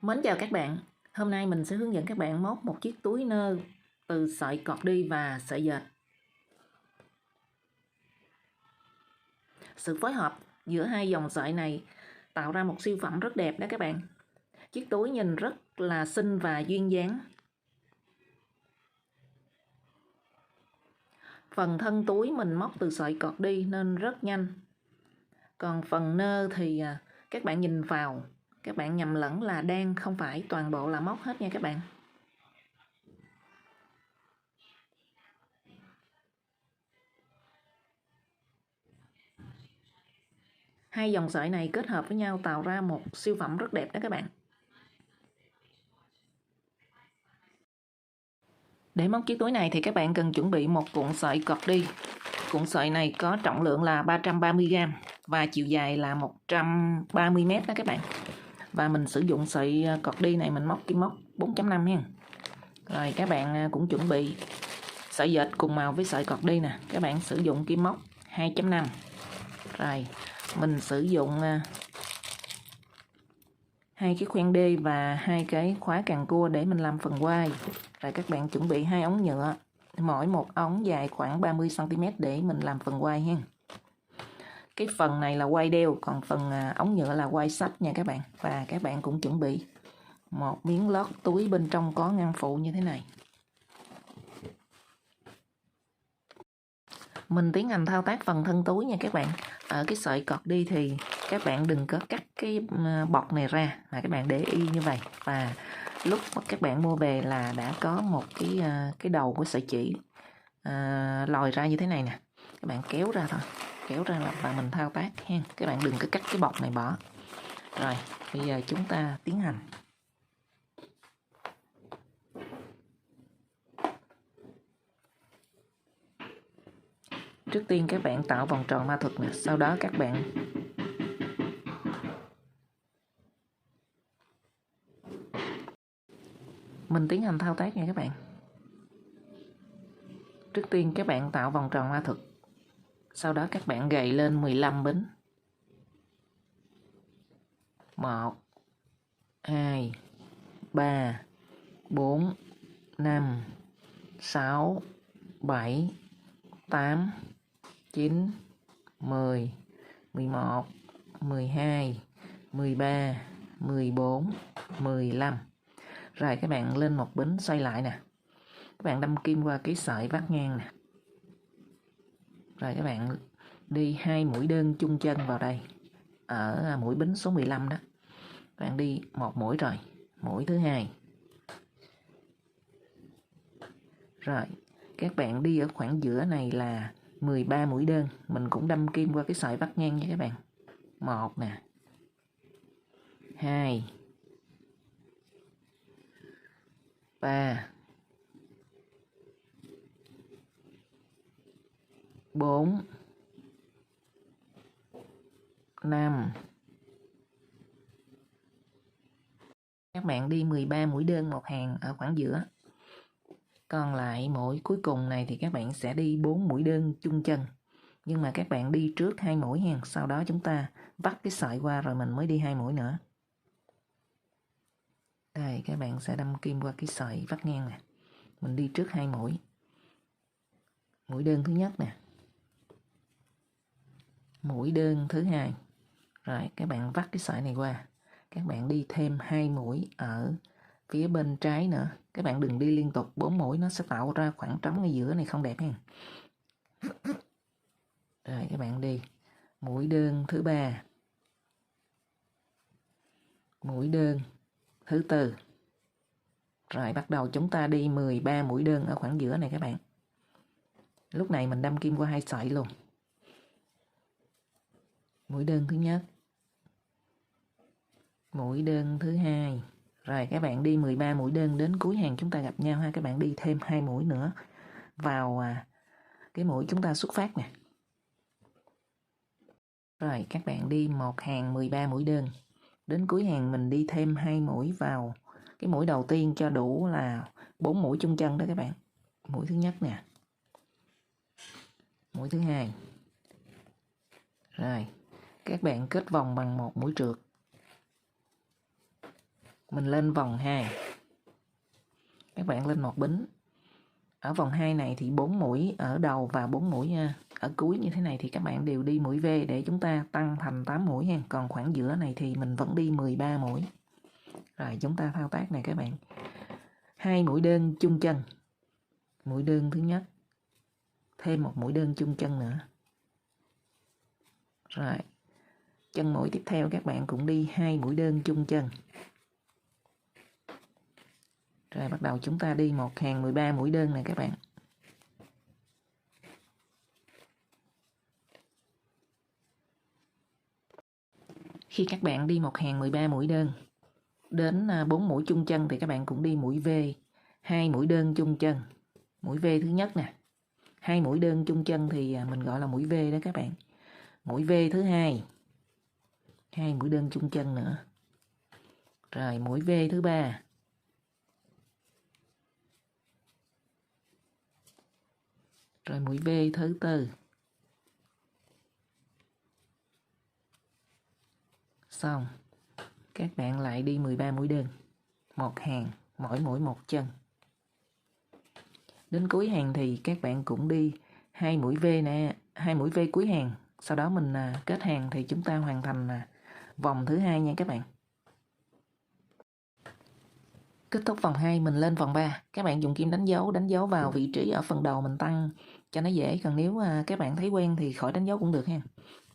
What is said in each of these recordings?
Mến chào các bạn, hôm nay mình sẽ hướng dẫn các bạn móc một chiếc túi nơ từ sợi cọt đi và sợi dệt. Sự phối hợp giữa hai dòng sợi này tạo ra một siêu phẩm rất đẹp đó các bạn. Chiếc túi nhìn rất là xinh và duyên dáng. Phần thân túi mình móc từ sợi cọt đi nên rất nhanh. Còn phần nơ thì các bạn nhìn vào, các bạn nhầm lẫn là đan, không phải toàn bộ là móc hết nha các bạn. Hai dòng sợi này kết hợp với nhau tạo ra một siêu phẩm rất đẹp đó các bạn. Để móc chiếc túi này thì các bạn cần chuẩn bị một cuộn sợi cọt đi. Cuộn sợi này có trọng lượng là 330g và chiều dài là 130m đó các bạn. Và mình sử dụng sợi cọt đi này mình móc kim móc 4.5 ha. Rồi các bạn cũng chuẩn bị sợi dệt cùng màu với sợi cọt đi nè. Các bạn sử dụng kim móc 2.5. Rồi mình sử dụng hai cái khoen đê và hai cái khóa càng cua để mình làm phần quai. Rồi các bạn chuẩn bị hai ống nhựa, mỗi một ống dài khoảng 30cm để mình làm phần quai ha. Cái phần này là quai đeo, còn phần ống nhựa là quai sách nha các bạn. Và các bạn cũng chuẩn bị một miếng lót túi bên trong có ngăn phụ như thế này. Mình tiến hành thao tác phần thân túi nha các bạn. Ở cái sợi cọt đi thì các bạn đừng có cắt cái bọc này ra, mà các bạn để y như vậy. Và lúc các bạn mua về là đã có một cái đầu của sợi chỉ lòi ra như thế này nè. Các bạn kéo ra thôi, kéo ra là mình thao tác ha. Các bạn đừng có cắt cái bọc này bỏ. Rồi bây giờ chúng ta tiến hành. Trước tiên các bạn tạo vòng tròn ma thuật nè, sau đó các bạn mình tiến hành thao tác nha các bạn. Trước tiên các bạn tạo vòng tròn ma thuật, sau đó các bạn gầy lên 15 bính. 1 2 3 4 5 6 7 8 9 10 11 12 13 14 15. Rồi các bạn lên một bính xoay lại nè. Các bạn đâm kim qua cái sợi vắt ngang nè. Rồi các bạn đi 2 mũi đơn chung chân vào đây. Ở mũi bính số 15 đó. Các bạn đi một mũi rồi, mũi thứ hai. Rồi, các bạn đi ở khoảng giữa này là 13 mũi đơn, mình cũng đâm kim qua cái sợi vắt ngang nha các bạn. 1 nè. 2 3 4 5. Các bạn đi 13 mũi đơn một hàng ở khoảng giữa. Còn lại mũi cuối cùng này thì các bạn sẽ đi 4 mũi đơn chung chân. Nhưng mà các bạn đi trước 2 mũi ha, sau đó chúng ta vắt cái sợi qua rồi mình mới đi 2 mũi nữa. Đây, các bạn sẽ đâm kim qua cái sợi vắt ngang nè. Mình đi trước 2 mũi. Mũi đơn thứ nhất nè. Mũi đơn thứ hai. Rồi các bạn vắt cái sợi này qua. Các bạn đi thêm 2 mũi ở phía bên trái nữa. Các bạn đừng đi liên tục 4 mũi, nó sẽ tạo ra khoảng trống ở giữa này không đẹp ha. Rồi các bạn đi mũi đơn thứ ba. Mũi đơn thứ tư. Rồi bắt đầu chúng ta đi 13 mũi đơn ở khoảng giữa này các bạn. Lúc này mình đâm kim qua 2 sợi luôn. Mũi đơn thứ nhất. Mũi đơn thứ hai. Rồi các bạn đi 13 mũi đơn đến cuối hàng chúng ta gặp nhau ha. Các bạn đi thêm 2 mũi nữa vào cái mũi chúng ta xuất phát nè. Rồi các bạn đi một hàng 13 mũi đơn. Đến cuối hàng mình đi thêm 2 mũi vào cái mũi đầu tiên cho đủ là 4 mũi chung chân đó các bạn. Mũi thứ nhất nè. Mũi thứ hai. Rồi các bạn kết vòng bằng một mũi trượt. mình lên vòng 2. Các bạn lên một bính. Ở vòng 2 này thì 4 mũi ở đầu và 4 mũi ở cuối như thế này thì các bạn đều đi mũi V để chúng ta tăng thành 8 mũi ha. Còn khoảng giữa này thì mình vẫn đi 13 mũi. Rồi chúng ta thao tác này các bạn. 2 mũi đơn chung chân. Mũi đơn thứ nhất. Thêm một mũi đơn chung chân nữa. Rồi. Chân mũi tiếp theo các bạn cũng đi 2 mũi đơn chung chân. Rồi bắt đầu chúng ta đi một hàng 13 mũi đơn này các bạn. Khi các bạn đi một hàng 13 mũi đơn đến 4 mũi chung chân thì các bạn cũng đi mũi V, 2 mũi đơn chung chân. Mũi V thứ nhất nè. 2 mũi đơn chung chân thì mình gọi là mũi V đó các bạn. Mũi V thứ hai. 2 mũi đơn chung chân nữa. Rồi mũi V thứ ba. Rồi mũi V thứ tư. Xong. Các bạn lại đi 13 mũi đơn. Một hàng, mỗi mũi một chân. Đến cuối hàng thì các bạn cũng đi 2 mũi V nè, 2 mũi V cuối hàng. Sau đó mình kết hàng thì chúng ta hoàn thành vòng thứ hai nha các bạn. Kết thúc vòng 2 mình lên vòng 3. Các bạn dùng kim đánh dấu vào vị trí ở phần đầu mình tăng cho nó dễ. Còn nếu các bạn thấy quen thì khỏi đánh dấu cũng được ha.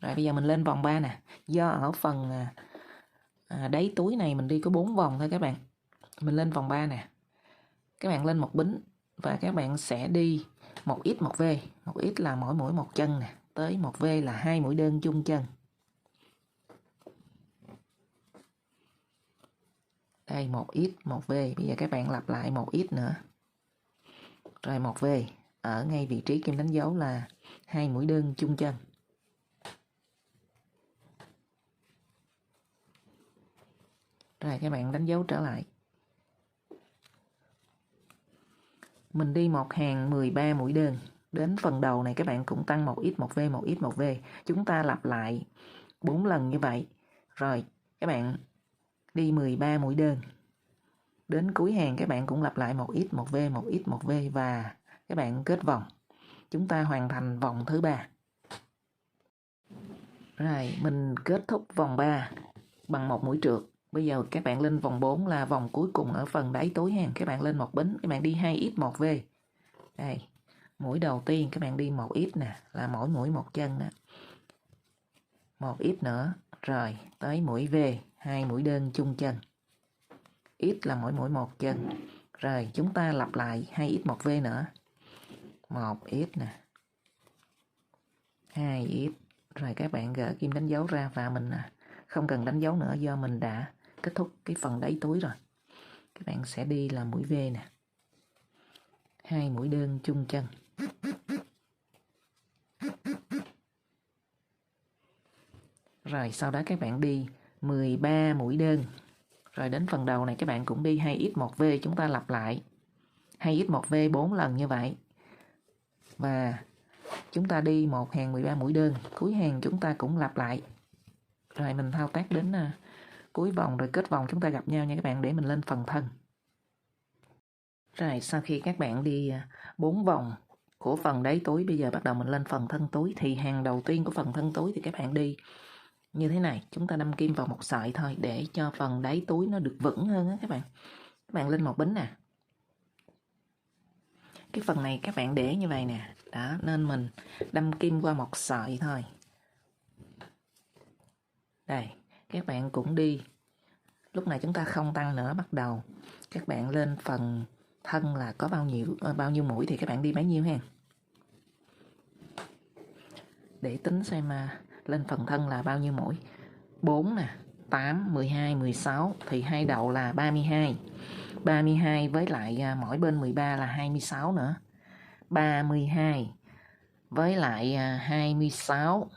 Rồi bây giờ mình lên vòng 3 nè. Do ở phần đáy túi này mình đi có 4 vòng thôi các bạn. Mình lên vòng 3 nè. Các bạn lên một bính và các bạn sẽ đi một ít một V. Một ít là mỗi mũi một chân nè. Tới một V là 2 mũi đơn chung chân. Đây một ít một V. Bây giờ các bạn lặp lại một ít nữa. Rồi một V. Ở ngay vị trí kim đánh dấu là 2 mũi đơn chung chân. Rồi các bạn đánh dấu trở lại. Mình đi một hàng 13 mũi đơn. Đến phần đầu này các bạn cũng tăng một ít một V, một ít một V. Chúng ta lặp lại 4 lần như vậy. Rồi các bạn đi 13 mũi đơn. Đến cuối hàng các bạn cũng lặp lại một ít một V, một ít một V và các bạn kết vòng. Chúng ta hoàn thành vòng thứ 3. Rồi mình kết thúc vòng 3 bằng một mũi trượt. Bây giờ các bạn lên vòng 4 là vòng cuối cùng ở phần đáy túi hàng. Các bạn lên một bính, các bạn đi 2x một V. Đây, mũi đầu tiên các bạn đi một ít nè, là mỗi mũi một chân đó. Một ít nữa, rồi tới mũi V, 2 mũi đơn chung chân. Ít là mỗi mũi một chân. Rồi chúng ta lặp lại 2x một V nữa. Một ít nè. 2 ít. Rồi các bạn gỡ kim đánh dấu ra và mình không cần đánh dấu nữa do mình đã kết thúc cái phần đáy túi rồi. Các bạn sẽ đi là mũi V nè. 2 mũi đơn chung chân. Rồi sau đó các bạn đi 13 mũi đơn. Rồi đến phần đầu này các bạn cũng đi 2x một V. Chúng ta lặp lại 2x một V 4 lần như vậy. Và chúng ta đi một hàng 13 mũi đơn. Cuối hàng chúng ta cũng lặp lại. Rồi mình thao tác đến cuối vòng rồi kết vòng chúng ta gặp nhau nha các bạn, để mình lên phần thân. Rồi sau khi các bạn đi 4 vòng của phần đáy túi, bây giờ bắt đầu mình lên phần thân túi. Thì hàng đầu tiên của phần thân túi thì các bạn đi như thế này. Chúng ta đâm kim vào một sợi thôi để cho phần đáy túi nó được vững hơn á các bạn. Các bạn lên một bính nè. Cái phần này các bạn để như vậy nè. Đó, nên mình đâm kim qua một sợi thôi. Đây, các bạn cũng đi. Lúc này chúng ta không tăng nữa, bắt đầu các bạn lên phần thân là có bao nhiêu mũi thì các bạn đi bấy nhiêu ha. Để tính xem lên phần thân là bao nhiêu mũi. 4 nè, 8, 12, 16 thì hai đầu là 32. 32 với lại mỗi bên 13 là 26 nữa. 32 với lại 26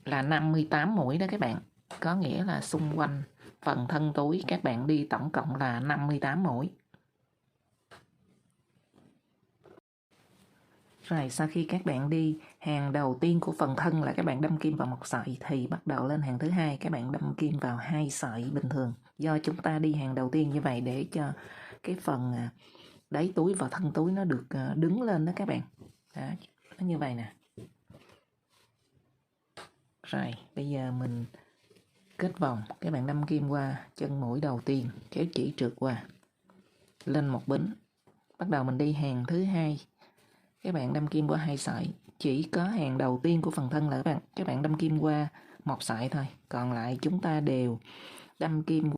là 58 mũi đó các bạn. Có nghĩa là xung quanh phần thân túi các bạn đi tổng cộng là 58 mũi. Rồi sau khi các bạn đi hàng đầu tiên của phần thân là các bạn đâm kim vào một sợi, thì bắt đầu lên hàng thứ hai các bạn đâm kim vào 2 sợi bình thường. Do chúng ta đi hàng đầu tiên như vậy để cho cái phần đáy túi và thân túi nó được đứng lên đó các bạn. Đó, nó như vậy nè. Rồi bây giờ mình kết vòng, các bạn đâm kim qua chân mũi đầu tiên, kéo chỉ trượt qua lên một bính. Bắt đầu mình đi hàng thứ hai, các bạn đâm kim qua 2 sợi. Chỉ có hàng đầu tiên của phần thân là các bạn đâm kim qua một sợi thôi, còn lại chúng ta đều đâm kim.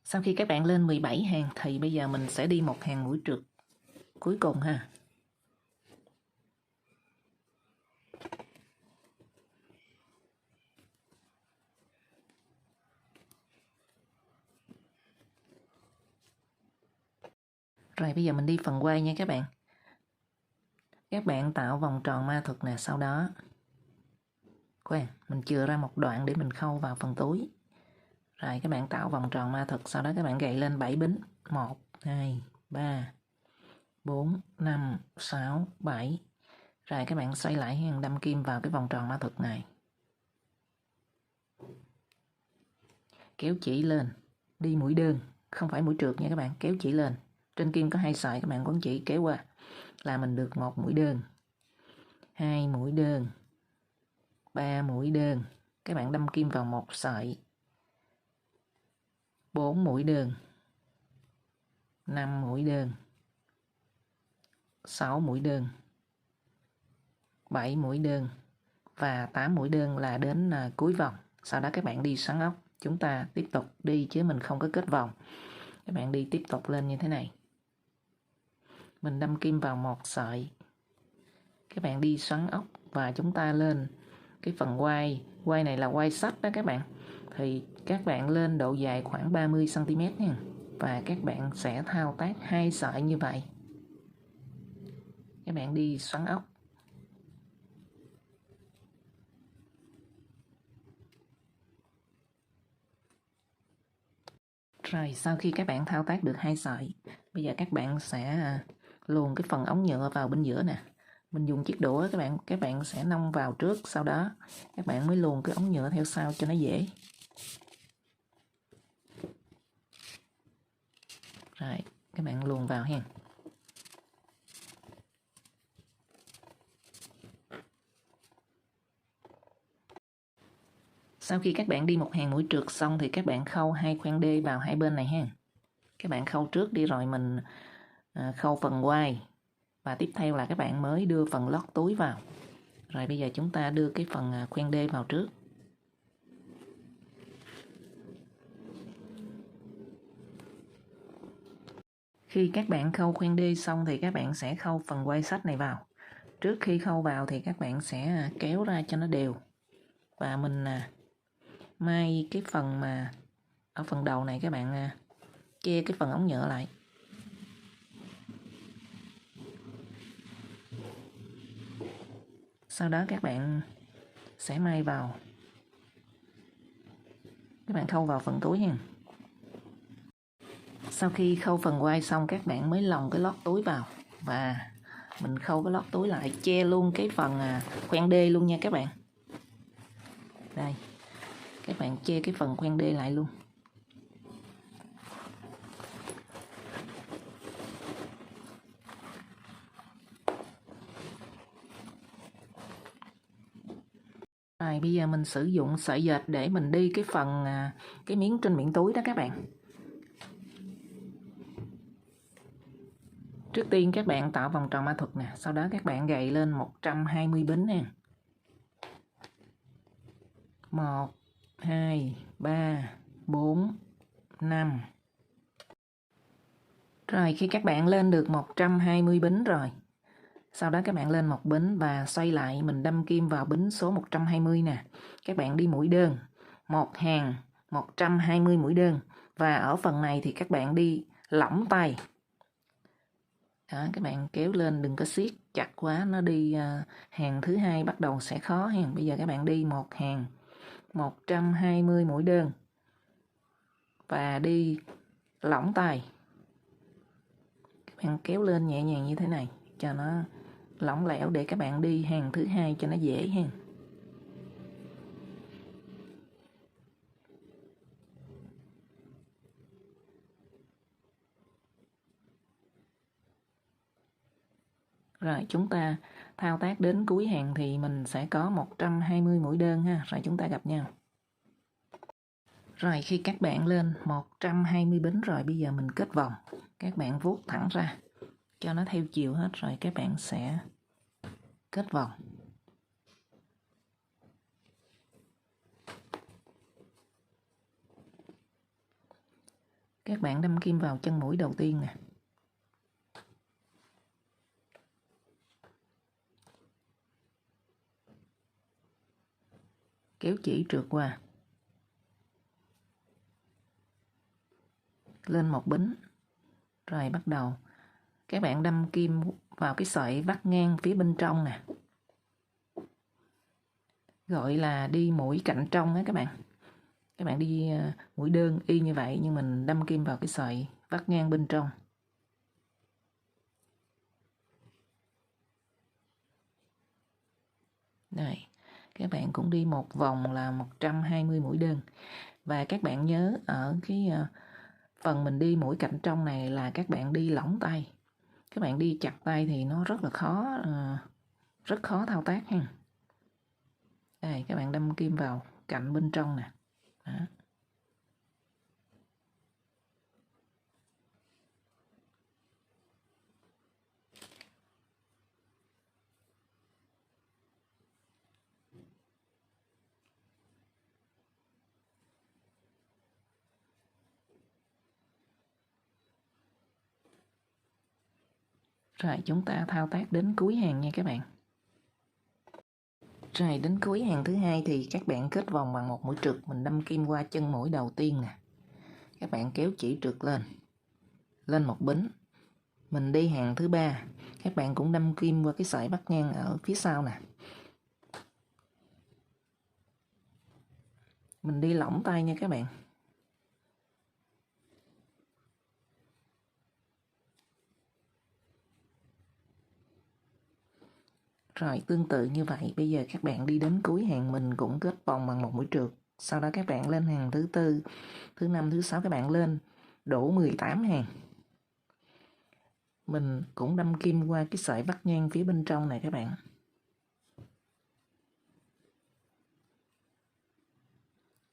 Sau khi các bạn lên 17 hàng thì bây giờ mình sẽ đi một hàng mũi trượt cuối cùng ha. Rồi bây giờ mình đi phần quay nha các bạn. Các bạn tạo vòng tròn ma thuật nè, sau đó khoan, mình chừa ra một đoạn để mình khâu vào phần túi. Rồi các bạn tạo vòng tròn ma thuật, sau đó các bạn gậy lên 7 bính. 1, 2, 3, 4, 5, 6, 7. Rồi các bạn xoay lại hàng đâm kim vào cái vòng tròn ma thuật này. Kéo chỉ lên, đi mũi đơn, không phải mũi trượt nha các bạn, kéo chỉ lên. Trên kim có 2 sợi, các bạn quấn chỉ kéo qua là mình được 1 mũi đơn, 2 mũi đơn, 3 mũi đơn. Các bạn đâm kim vào 1 sợi, 4 mũi đơn, 5 mũi đơn, 6 mũi đơn, 7 mũi đơn và 8 mũi đơn là đến cuối vòng. Sau đó các bạn đi xoắn ốc. Chúng ta tiếp tục đi chứ mình không có kết vòng. Các bạn đi tiếp tục lên như thế này. Mình đâm kim vào 1 sợi. Các bạn đi xoắn ốc và chúng ta lên cái phần quai. Quai này là quai sắt đó các bạn. Thì các bạn lên độ dài khoảng 30 cm nha. Và các bạn sẽ thao tác 2 sợi như vậy. Các bạn đi xoắn ốc. Rồi sau khi các bạn thao tác được 2 sợi, bây giờ các bạn sẽ luồn cái phần ống nhựa vào bên giữa nè. Mình dùng chiếc đũa các bạn sẽ nông vào trước, sau đó các bạn mới luồn cái ống nhựa theo sau cho nó dễ. Rồi các bạn luồn vào ha. Sau khi các bạn đi một hàng mũi trượt xong thì các bạn khâu 2 khoen đê vào hai bên này ha. Các bạn khâu trước đi rồi mình khâu phần quai. Và tiếp theo là các bạn mới đưa phần lót túi vào. Rồi bây giờ chúng ta đưa cái phần khoen đê vào trước. Khi các bạn khâu khoen đê xong thì các bạn sẽ khâu phần quai sắt này vào. Trước khi khâu vào thì các bạn sẽ kéo ra cho nó đều. Và mình may cái phần mà ở phần đầu này các bạn che cái phần ống nhựa lại. Sau đó các bạn sẽ may vào. Các bạn khâu vào phần túi nha. Sau khi khâu phần quai xong các bạn mới lồng cái lót túi vào. Và mình khâu cái lót túi lại, che luôn cái phần khoen đê luôn nha các bạn. Đây, các bạn che cái phần khoen đê lại luôn. Rồi bây giờ mình sử dụng sợi dệt để mình đi cái phần cái miếng trên miệng túi đó các bạn. Trước tiên các bạn tạo vòng tròn ma thuật nè, sau đó các bạn gậy lên 120 bính nè. 1, 2, 3, 4, 5. Rồi khi các bạn lên được 120 bính rồi, sau đó các bạn lên một bính và xoay lại, mình đâm kim vào bính số 120 nè. Các bạn đi mũi đơn, một hàng 120 mũi đơn. Và ở phần này thì các bạn đi lỏng tay. Đó, các bạn kéo lên đừng có siết chặt quá, nó đi hàng thứ hai bắt đầu sẽ khó ha. Bây giờ các bạn đi một hàng 120 mũi đơn và đi lỏng tay. Các bạn kéo lên nhẹ nhàng như thế này cho nó lỏng lẻo để các bạn đi hàng thứ hai cho nó dễ ha. Rồi chúng ta thao tác đến cuối hàng thì mình sẽ có 120 mũi đơn ha. Rồi chúng ta gặp nhau. Rồi khi các bạn lên 120 bính rồi, bây giờ mình kết vòng. Các bạn vuốt thẳng ra cho nó theo chiều hết, rồi các bạn sẽ kết vòng. Các bạn đâm kim vào chân mũi đầu tiên nè. Kéo chỉ trượt qua. Lên một bính. Rồi bắt đầu các bạn đâm kim vào cái sợi vắt ngang phía bên trong nè. Gọi là đi mũi cạnh trong á các bạn. Các bạn đi mũi đơn y như vậy, nhưng mình đâm kim vào cái sợi vắt ngang bên trong. Đây, các bạn cũng đi một vòng là 120 mũi đơn. Và các bạn nhớ ở cái phần mình đi mũi cạnh trong này là các bạn đi lỏng tay. Các bạn đi chặt tay thì nó rất là khó, rất khó thao tác ha. Đây, các bạn đâm kim vào cạnh bên trong nè. Đó. Rồi chúng ta thao tác đến cuối hàng nha các bạn. Rồi đến cuối hàng thứ hai thì các bạn kết vòng bằng một mũi trượt. Mình đâm kim qua chân mũi đầu tiên nè. Các bạn kéo chỉ trượt lên. Lên một bính. Mình đi hàng thứ ba. Các bạn cũng đâm kim qua cái sợi vắt ngang ở phía sau nè. Mình đi lỏng tay nha các bạn. Rồi tương tự như vậy, bây giờ các bạn đi đến cuối hàng mình cũng kết vòng bằng một mũi trượt. Sau đó các bạn lên hàng thứ tư, thứ năm, thứ sáu các bạn lên đổ 18 hàng. Mình cũng đâm kim qua cái sợi vắt ngang phía bên trong này các bạn.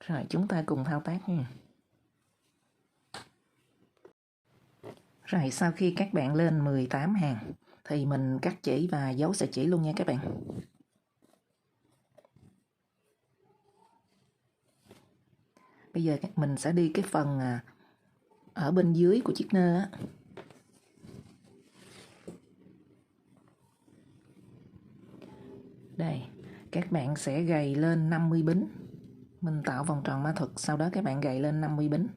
Rồi chúng ta cùng thao tác nha. Rồi sau khi các bạn lên 18 hàng thì mình cắt chỉ và giấu sợi chỉ luôn nha các bạn. Bây giờ mình sẽ đi cái phần ở bên dưới của chiếc nơ á. Đây, các bạn sẽ gầy lên 50 bính. Mình tạo vòng tròn ma thuật, sau đó các bạn gầy lên 50 bính.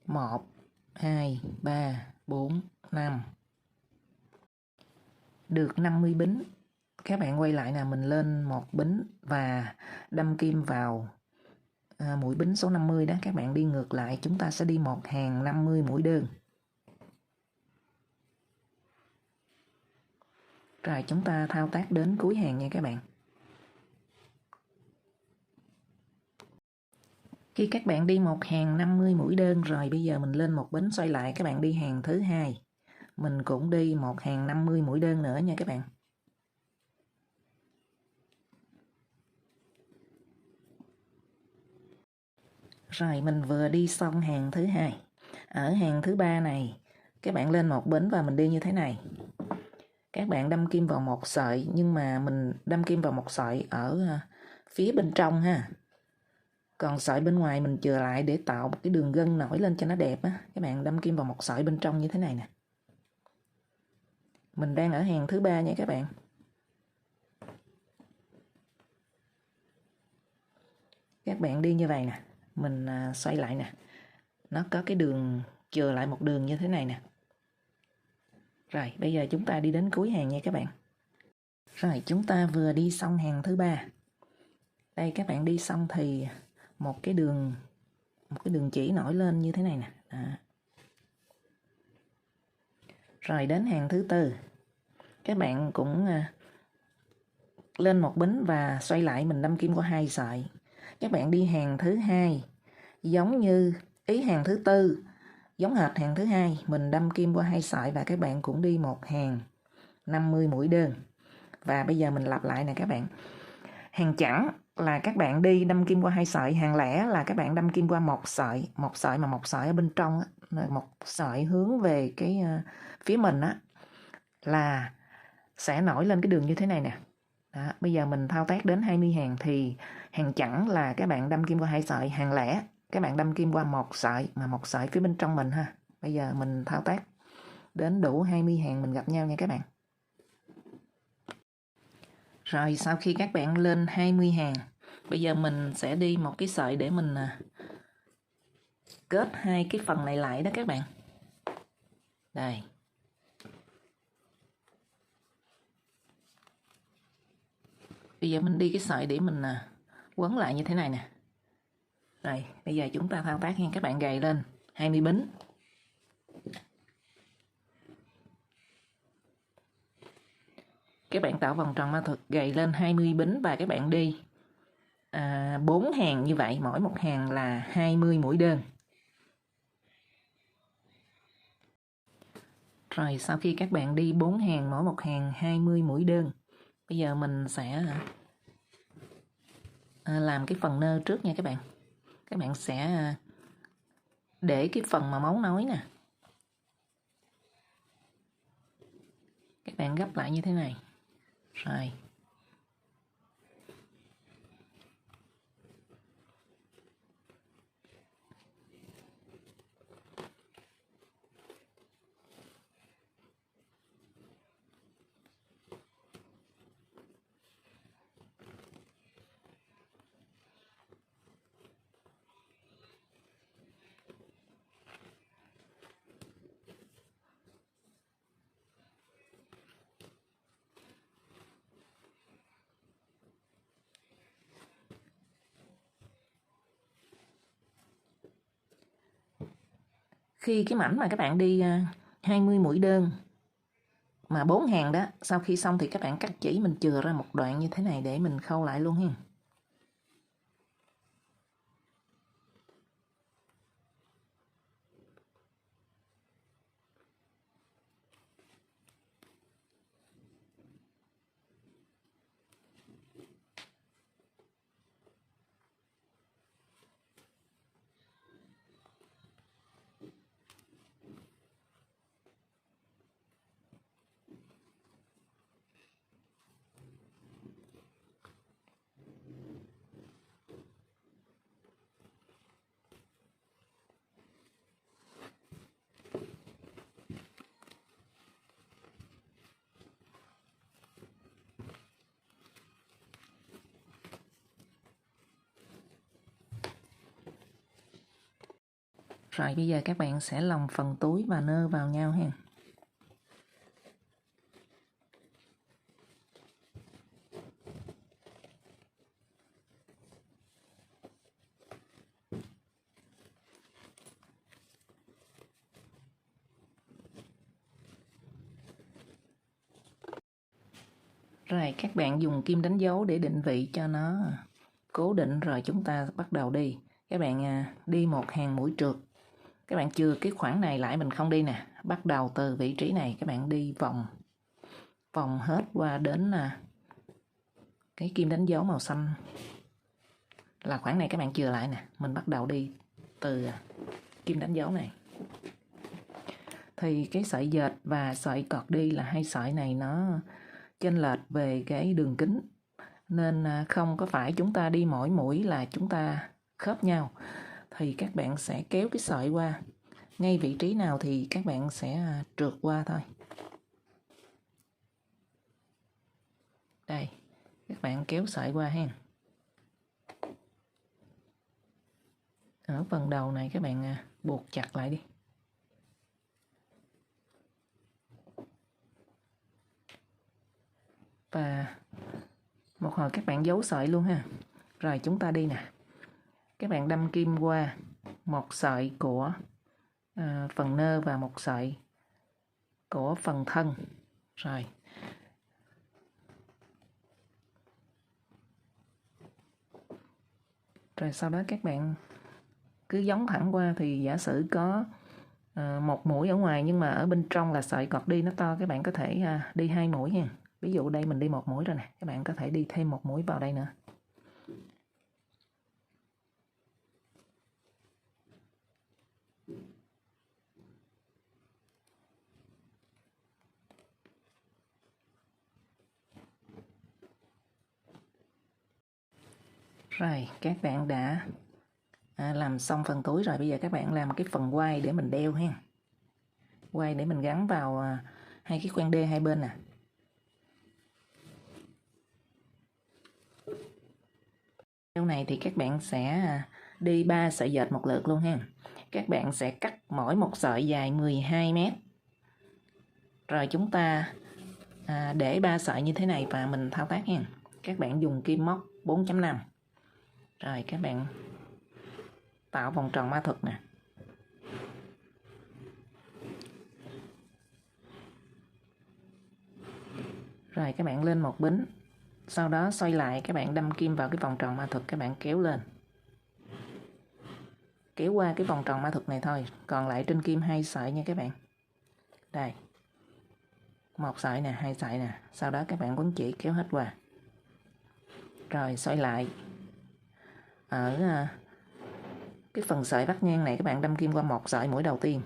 1, 2, 3, 4, 5. Được 50 bính, các bạn quay lại là mình lên một bính và đâm kim vào mũi bính số 50 đó. Các bạn đi ngược lại, chúng ta sẽ đi một hàng 50 mũi đơn. Rồi chúng ta thao tác đến cuối hàng nha các bạn. Khi các bạn đi một hàng 50 mũi đơn rồi, bây giờ mình lên một bính xoay lại, các bạn đi hàng thứ hai. Mình cũng đi một hàng 50 mũi đơn nữa nha các bạn. Rồi mình vừa đi xong hàng thứ hai. Ở hàng thứ ba này, các bạn lên một bính và mình đi như thế này. Các bạn đâm kim vào một sợi, nhưng mà mình đâm kim vào một sợi ở phía bên trong ha. Còn sợi bên ngoài mình chừa lại để tạo một cái đường gân nổi lên cho nó đẹp á. Các bạn đâm kim vào một sợi bên trong như thế này nè. Mình đang ở hàng thứ ba nha các bạn. Các bạn đi như vậy nè. Mình xoay lại nè. Nó có cái đường chừa lại một đường như thế này nè. Rồi bây giờ chúng ta đi đến cuối hàng nha các bạn. Rồi chúng ta vừa đi xong hàng thứ ba. Đây các bạn đi xong thì một cái đường chỉ nổi lên như thế này nè. Đó. Rồi đến hàng thứ tư. các bạn cũng lên một bính và xoay lại, mình đâm kim qua 2 sợi. Các bạn đi hàng thứ hai giống như ý hàng thứ tư, giống hệt hàng thứ hai, mình đâm kim qua 2 sợi và các bạn cũng đi một hàng 50 mũi đơn. Và bây giờ mình lặp lại nè các bạn. Hàng chẵn là các bạn đi đâm kim qua 2 sợi, hàng lẻ là các bạn đâm kim qua một sợi mà một sợi ở bên trong á, một sợi hướng về cái phía mình á, là sẽ nổi lên cái đường như thế này nè. Đó, bây giờ mình thao tác đến 20 hàng thì hàng chẵn là các bạn đâm kim qua 2 sợi, hàng lẻ các bạn đâm kim qua một sợi mà một sợi phía bên trong mình ha. Bây giờ mình thao tác đến đủ 20 hàng mình gặp nhau nha các bạn. Rồi sau khi các bạn lên 20 hàng, bây giờ mình sẽ đi một cái sợi để mình kết hai cái phần này lại đó các bạn. Đây. Bây giờ mình đi cái sợi để mình quấn lại như thế này nè. Rồi, bây giờ chúng ta thao tác nha các bạn, gầy lên 20 bính. Các bạn tạo vòng tròn ma thuật gầy lên 20 bính và các bạn đi 4 hàng như vậy, mỗi một hàng là 20 mũi đơn. Rồi sau khi các bạn đi 4 hàng, mỗi một hàng 20 mũi đơn, bây giờ mình sẽ làm cái phần nơ trước nha các bạn. Các bạn sẽ để cái phần mà móng nối nè, các bạn gấp lại như thế này. Rồi khi cái mảnh mà các bạn đi 20 mũi đơn mà 4 hàng đó, sau khi xong thì các bạn cắt chỉ mình chừa ra một đoạn như thế này để mình khâu lại luôn ha. Rồi bây giờ các bạn sẽ lồng phần túi và nơ vào nhau ha. Rồi các bạn dùng kim đánh dấu để định vị cho nó cố định, rồi chúng ta bắt đầu đi. Các bạn đi một hàng mũi trượt. Các bạn chừa cái khoảng này lại, mình không đi nè. Bắt đầu từ vị trí này các bạn đi vòng hết qua đến cái kim đánh dấu màu xanh là khoảng này, các bạn chừa lại nè. Mình bắt đầu đi từ kim đánh dấu này. Thì cái sợi dệt và sợi cọt đi là hai sợi này nó chênh lệch về cái đường kính, nên không có phải chúng ta đi mỗi mũi là chúng ta khớp nhau. Thì các bạn sẽ kéo cái sợi qua ngay vị trí nào thì các bạn sẽ trượt qua thôi. Đây, các bạn kéo sợi qua ha. Ở phần đầu này các bạn buộc chặt lại đi. Và một hồi các bạn giấu sợi luôn ha. Rồi chúng ta đi nè. Các bạn đâm kim qua một sợi của phần nơ và một sợi của phần thân. Rồi Rồi sau đó các bạn cứ gióng thẳng qua, thì giả sử có một mũi ở ngoài nhưng mà ở bên trong là sợi cọt đi nó to, các bạn có thể đi 2 mũi nha. Ví dụ đây mình đi 1 mũi rồi nè, các bạn có thể đi thêm 1 mũi vào đây nữa. Rồi các bạn đã làm xong phần túi rồi. Bây giờ các bạn làm cái phần quai để mình đeo ha. Quai để mình gắn vào hai cái khoen đê hai bên nè. Đeo này thì các bạn sẽ đi 3 sợi dệt một lượt luôn ha. Các bạn sẽ cắt mỗi một sợi dài 12 mét. Rồi chúng ta để 3 sợi như thế này và mình thao tác nha. Các bạn dùng kim móc 4.5. Rồi các bạn tạo vòng tròn ma thuật nè. Rồi các bạn lên một bính. Sau đó xoay lại, các bạn đâm kim vào cái vòng tròn ma thuật, các bạn kéo lên. Kéo qua cái vòng tròn ma thuật này thôi. Còn lại trên kim 2 sợi nha các bạn. Đây. 1 sợi nè, 2 sợi nè. Sau đó các bạn quấn chỉ kéo hết qua. Rồi xoay lại. Ở cái phần sợi vắt ngang này các bạn đâm kim qua 1 sợi mũi đầu tiên.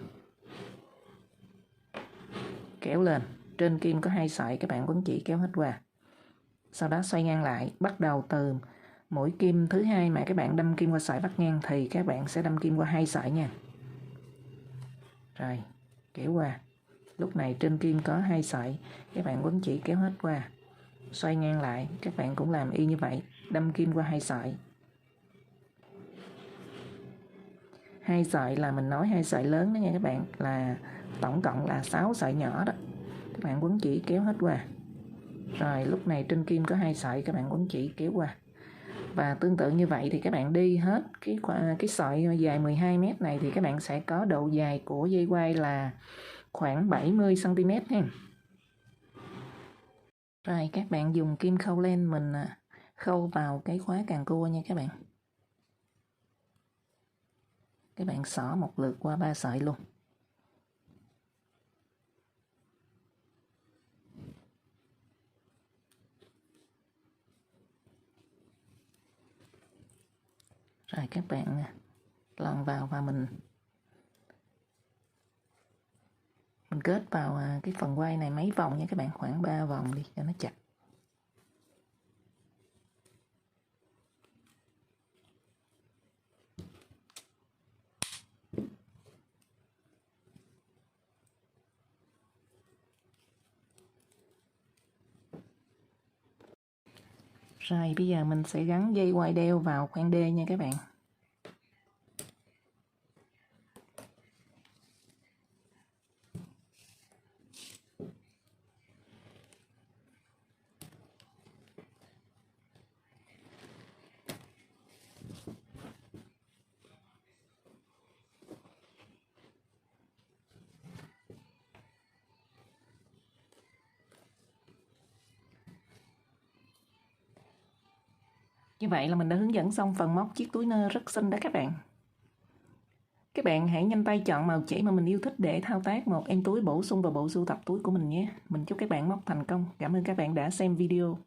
Kéo lên. Trên kim có 2 sợi, các bạn quấn chỉ kéo hết qua. Sau đó xoay ngang lại, bắt đầu từ mũi kim thứ 2 mà các bạn đâm kim qua sợi vắt ngang thì các bạn sẽ đâm kim qua 2 sợi nha. Rồi, kéo qua. Lúc này trên kim có 2 sợi, các bạn quấn chỉ kéo hết qua. Xoay ngang lại, các bạn cũng làm y như vậy, đâm kim qua 2 sợi. 2 sợi là mình nói 2 sợi lớn đó nha các bạn, là tổng cộng là 6 sợi nhỏ đó. Các bạn quấn chỉ kéo hết qua. Rồi lúc này trên kim có 2 sợi, các bạn quấn chỉ kéo qua. Và tương tự như vậy thì các bạn đi hết cái sợi dài 12 mét này thì các bạn sẽ có độ dài của dây quai là khoảng 70 cm ha. Rồi các bạn dùng kim khâu len mình khâu vào cái khóa càng cua nha các bạn. Các bạn xỏ một lượt qua 3 sợi luôn. Rồi các bạn lòn vào và mình kết vào cái phần quai này mấy vòng nha các bạn, khoảng 3 vòng đi cho nó chặt. Rồi bây giờ mình sẽ gắn dây quai đeo vào khoen đê nha các bạn. Như vậy là mình đã hướng dẫn xong phần móc chiếc túi nơ rất xinh đó các bạn. Các bạn hãy nhanh tay chọn màu chỉ mà mình yêu thích để thao tác một em túi bổ sung vào bộ sưu tập túi của mình nhé. Mình chúc các bạn móc thành công. Cảm ơn các bạn đã xem video.